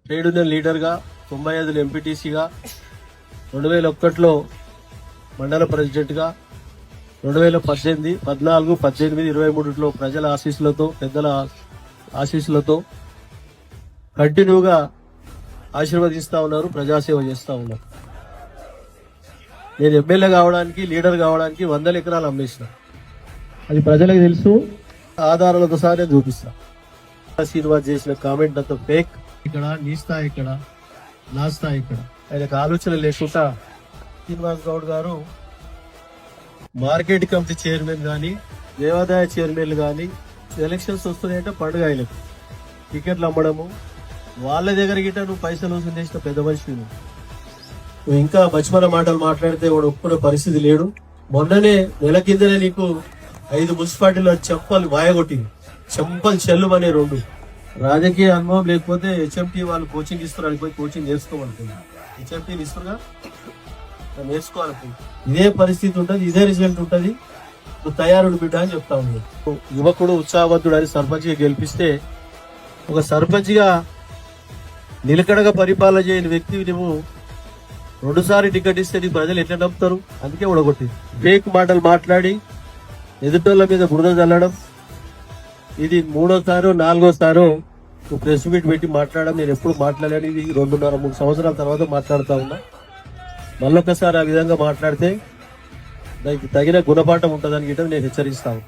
Trade union లీడర్గా 95 ఎంపీటీసీగా 2001లో మండల ప్రెసిడెంట్గా 2018, 14, 18, 23లో ప్రజల ఆశీస్సులతో పెద్దల ఆశీస్సులతో కంటిన్యూగా ఆశీర్వదిస్తూ ఉన్నారు, ప్రజాసేవ చేస్తూ ఉన్నారు. నేను ఎమ్మెల్యే కావడానికి లీడర్ కావడానికి 100 ఎకరాలు అమ్మేసిన, అది ప్రజలకు తెలుసు, ఆధారాలతో సహా నేను చూపిస్తా. శ్రీనివాస్ చేసిన కామెంట్ అంతా ఫేక్. ఇక్కడ నీ స్థాయి ఇక్కడ, నా స్థాయి ఇక్కడ. ఆయనకు ఆలోచన లేకుండా శ్రీనివాస్ గౌడ్ గారు మార్కెట్ కమిటీ చైర్మన్ కానీ దేవాదాయ చైర్మన్లు కానీ ఎలక్షన్స్ వస్తున్నాయంటే పండుగ ఆయనకు టికెట్లు అమ్మడము, వాళ్ళ దగ్గర గిట్ట నువ్వు పైసలు వసూలు చేసిన పెద్ద మనిషి. నువ్వు ఇంకా బచ్మన మాటలు మాట్లాడితే వాడు ఒప్పుకునే పరిస్థితి లేడు. మొన్ననే నెల కిందనే నీకు 5 మున్సిపాలిటీలో చెప్పలు వాయగొట్టింది, చెంపలు చెల్లుమనే 2. రాజకీయ అనుభవం లేకపోతే హెచ్ఎంటీ వాళ్ళు కోచింగ్ ఇస్తున్నారు, పోయి కోచింగ్ నేర్చుకోవాలనుకుంది. హెచ్ఎంటీని ఇస్తున్నా నేర్చుకోవాలనుకుంది. ఇదే పరిస్థితి ఉంటుంది, ఇదే రిజల్ట్ ఉంటుంది. నువ్వు తయారుడు బిడ్డ అని చెప్తా ఉంది. యువకుడు ఉత్సాహవంతుడు అని సర్పంచ్గా గెలిపిస్తే, ఒక సర్పంచ్గా నిలకడగా పరిపాలన చేయని వ్యక్తివి నువ్వు 2 సార్లు టికెట్ ఇస్తే నీ ప్రజలు ఎట్లా నమ్ముతారు? అందుకే ఓడగొట్టింది. ఫేక్ మాటలు మాట్లాడి ఎదుటోళ్ళ మీద బురద చల్లడం, ఇది 3వ సారో 4వ సారో నువ్వు ప్రెస్ మీట్ పెట్టి మాట్లాడడం. నేను ఎప్పుడు మాట్లాడాను, ఇది 2.5-3 సంవత్సరాల తర్వాత మాట్లాడుతా ఉన్నా. మళ్ళొకసారి ఆ విధంగా మాట్లాడితే దానికి తగిన గుణపాఠం ఉంటుందని గిట్ట నేను హెచ్చరిస్తాను.